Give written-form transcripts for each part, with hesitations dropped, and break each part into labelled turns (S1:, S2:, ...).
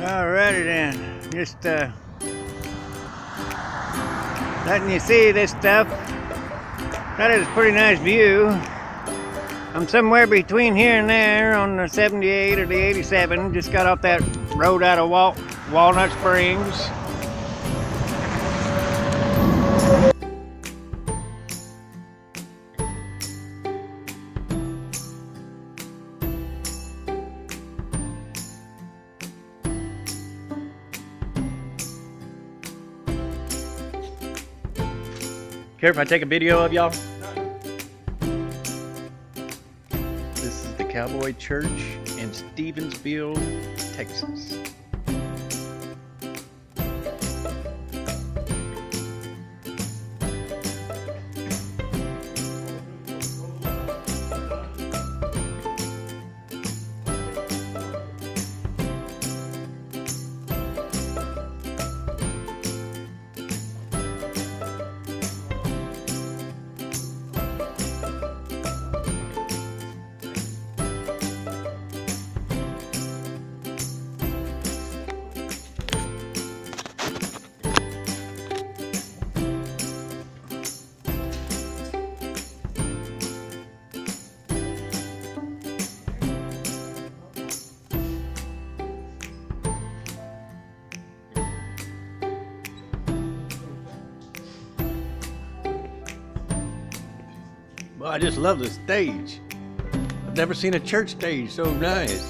S1: Alrighty then, just letting you see this stuff. That is a pretty nice view. I'm somewhere between here and there on the 78 or the 87. Just got off that road out of Walnut Springs.
S2: Care if I take a video of y'all? This is the Cowboy Church in Stevensville, Texas. Well, I just love the stage. I've never seen a church stage so nice.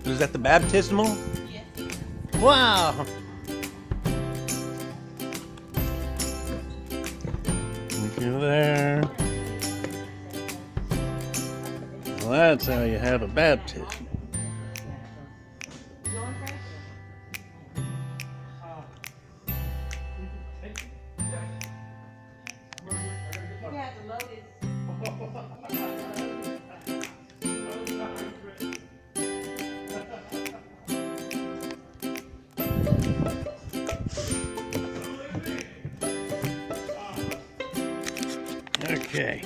S2: Is that the baptismal?
S3: Yes.
S2: Wow! Look at there. Well, that's how you have a baptism. Okay.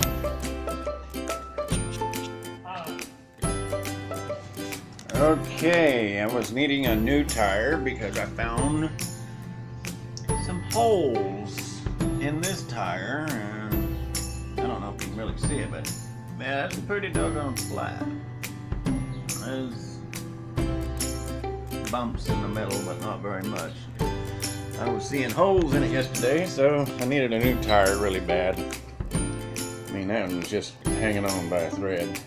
S1: Okay, I was needing a new tire because I found some holes in this tire, and I don't know if you can really see it, but man, it's pretty doggone flat. There's bumps in the middle, but not very much. I was seeing holes in it yesterday, so I needed a new tire really bad. I mean, that one was just hanging on by a thread.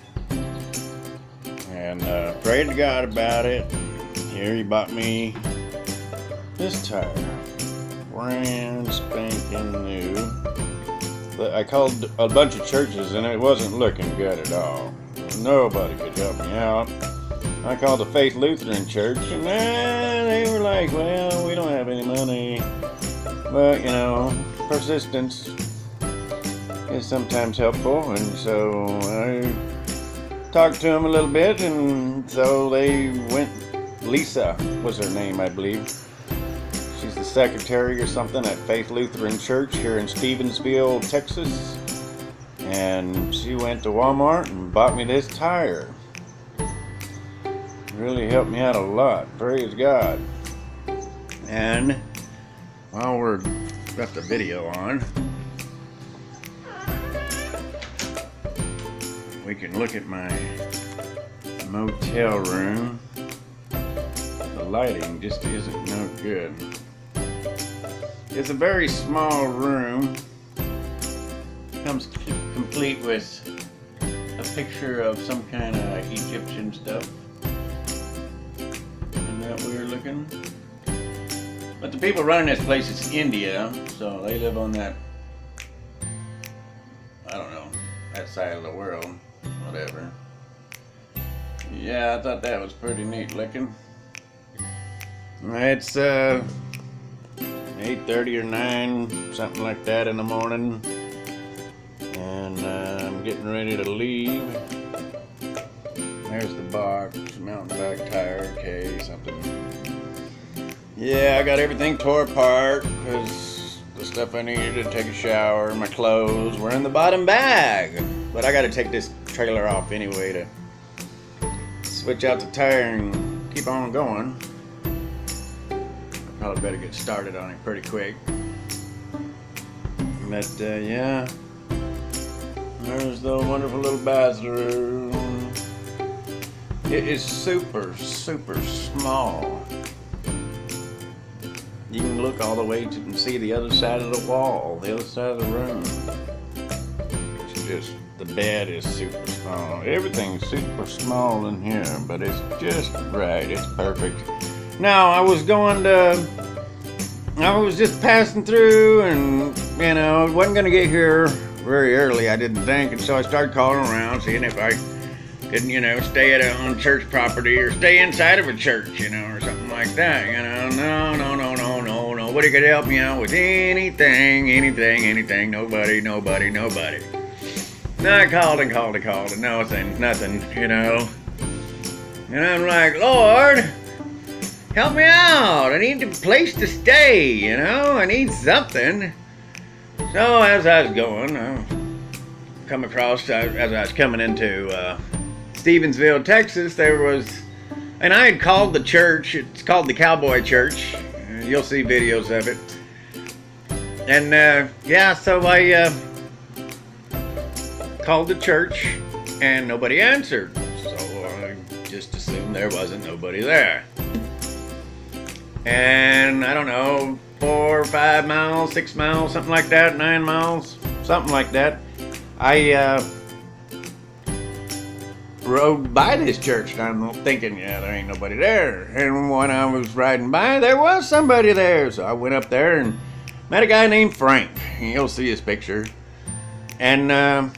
S1: And prayed to God about it. Here he bought me this tire, brand spanking new. But I called a bunch of churches and it wasn't looking good at all. Nobody could help me out. I called the Faith Lutheran Church and they were like, well, we don't have any money. But you know, persistence is sometimes helpful, and so I talked to him a little bit, and so they went. Lisa was her name, I believe. She's the secretary or something at Faith Lutheran Church here in Stevensville, Texas. And she went to Walmart and bought me this tire. Really helped me out a lot, praise God. And while we're got the video on, we can look at my motel room. The lighting just isn't no good. It's a very small room. Comes complete with a picture of some kind of Egyptian stuff. Isn't that weird looking? But the people running this place is India, so they live on that, I don't know, that side of the world. Whatever. Yeah, I thought that was pretty neat looking. It's 8:30 or 9, something like that in the morning, and I'm getting ready to leave. There's the box, mountain bike tire, okay, something Yeah, I got everything tore apart because the stuff I needed to take a shower, my clothes were in the bottom bag. But I got to take this trailer off anyway to switch out the tire and keep on going. Probably better get started on it pretty quick. But yeah, there's the wonderful little bathroom. It is super, super small. You can look all the way to and see the other side of the wall, the other side of the room. It's just, the bed is super small. Everything's super small in here, but it's just right. It's perfect. Now, I was just passing through and, you know, wasn't going to get here very early, I didn't think. And so I started calling around, seeing if I could, you know, stay on church property or stay inside of a church, you know, or something like that, you know. No. Nobody could help me out with anything. Nobody. And I called and nothing, you know. And I'm like, Lord, help me out. I need a place to stay, you know. I need something. So as I was going, come across, as I was coming into Stevensville, Texas, there was, and I had called the church. It's called the Cowboy Church. You'll see videos of it. And yeah, so I called the church and nobody answered. So I just assumed there wasn't nobody there. And I don't know, 4 or 5 miles, 6 miles, something like that, 9 miles, something like that. I rode by this church and I'm thinking, yeah, there ain't nobody there. And when I was riding by, there was somebody there. So I went up there and met a guy named Frank. You'll see his picture. And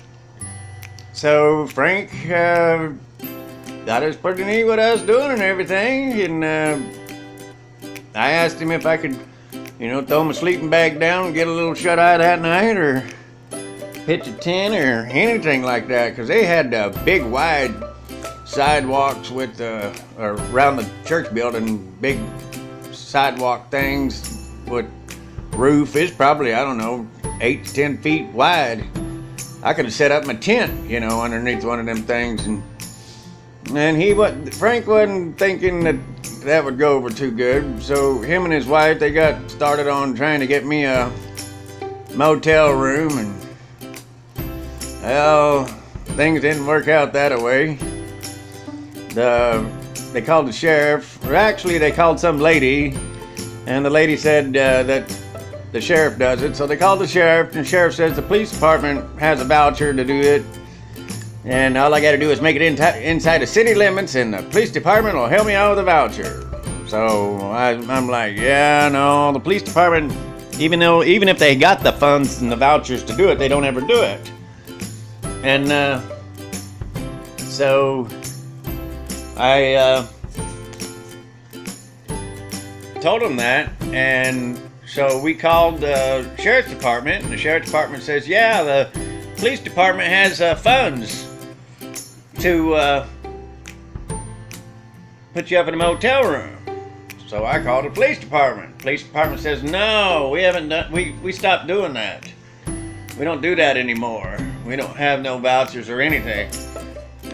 S1: so Frank thought it was pretty neat what I was doing and everything. And I asked him if I could, you know, throw my sleeping bag down and get a little shut-eye that night, or pitch a tent or anything like that, because they had big wide sidewalks with around the church building, big sidewalk things with roof is probably, I don't know, 8 to 10 feet wide. I could have set up my tent, you know, underneath one of them things, and Frank wasn't thinking that would go over too good. So him and his wife, they got started on trying to get me a motel room, and well, things didn't work out that way. They called the sheriff, or actually they called some lady, and the lady said that the sheriff does it. So they called the sheriff, and the sheriff says the police department has a voucher to do it, and all I got to do is make it inside the city limits, and the police department will help me out with a voucher. So I'm like, yeah, no, the police department, even if they got the funds and the vouchers to do it, they don't ever do it. And so I told them that, and so we called the sheriff's department, and the sheriff's department says, yeah, the police department has funds to put you up in a motel room. So I called the police department. Police department says, no, we haven't done, we stopped doing that. We don't do that anymore. We don't have no vouchers or anything.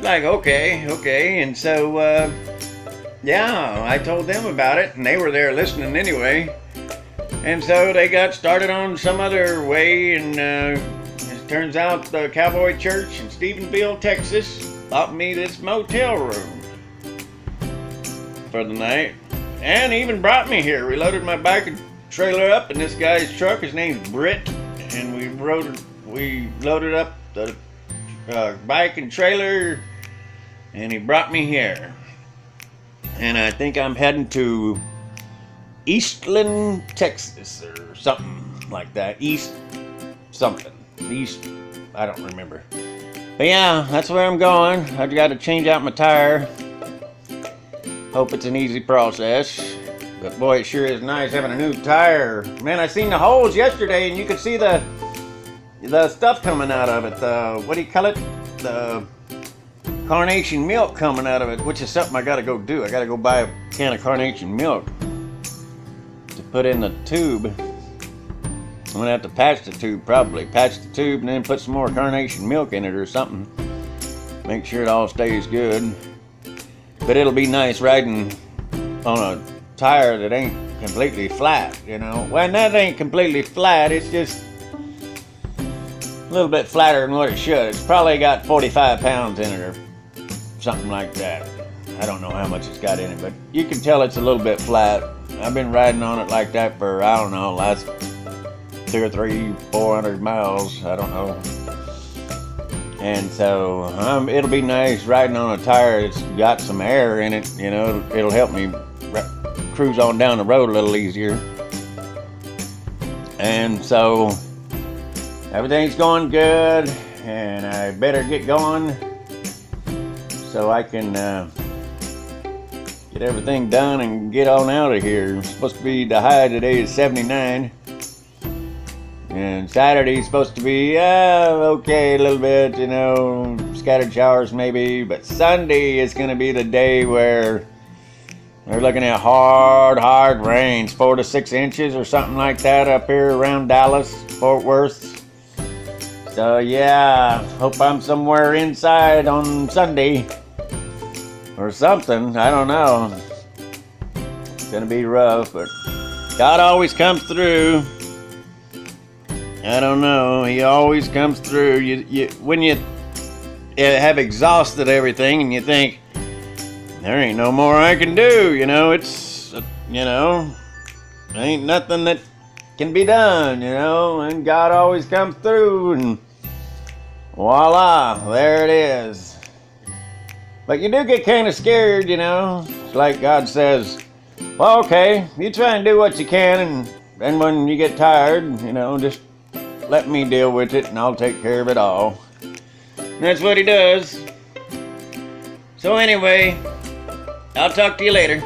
S1: Like, okay. And so, yeah, I told them about it, and they were there listening anyway. And so they got started on some other way, and it turns out the Cowboy Church in Stephenville, Texas, bought me this motel room for the night, and even brought me here. We loaded my bike and trailer up in this guy's truck. His name's Britt, and we loaded up the bike and trailer, and he brought me here. And I think I'm heading to Eastland, Texas, or something like that. East, I don't remember. But yeah, that's where I'm going. I've got to change out my tire. Hope it's an easy process. But boy, it sure is nice having a new tire. Man, I seen the holes yesterday, and you could see the stuff coming out of it. What do you call it? The carnation milk coming out of it, which is something I gotta go do. I gotta go buy a can of carnation milk. put in the tube. I'm gonna have to patch the tube, probably. Patch the tube and then put some more carnation milk in it or something. Make sure it all stays good. But it'll be nice riding on a tire that ain't completely flat, you know. Well, that ain't completely flat, it's just a little bit flatter than what it should. It's probably got 45 pounds in it or something like that. I don't know how much it's got in it, but you can tell it's a little bit flat. I've been riding on it like that for, I don't know, last 200 or 300, 400 miles, I don't know. And so it'll be nice riding on a tire that's got some air in it, you know. It'll help me cruise on down the road a little easier. And so everything's going good, and I better get going so I can get everything done and get on out of here. It's supposed to be, the high today is 79. And Saturday's supposed to be, okay, a little bit, you know, scattered showers maybe. But Sunday is going to be the day where they're looking at hard rains, 4 to 6 inches or something like that up here around Dallas, Fort Worth. So yeah, hope I'm somewhere inside on Sunday or something. I don't know. It's going to be rough, but God always comes through. I don't know. He always comes through. When you have exhausted everything and you think, there ain't no more I can do, you know, it's, you know, ain't nothing that can be done, you know, and God always comes through, and voila, there it is. But you do get kind of scared, you know. It's like God says, well, okay, you try and do what you can, and then when you get tired, you know, just let me deal with it and I'll take care of it all. And that's what he does. So anyway, I'll talk to you later.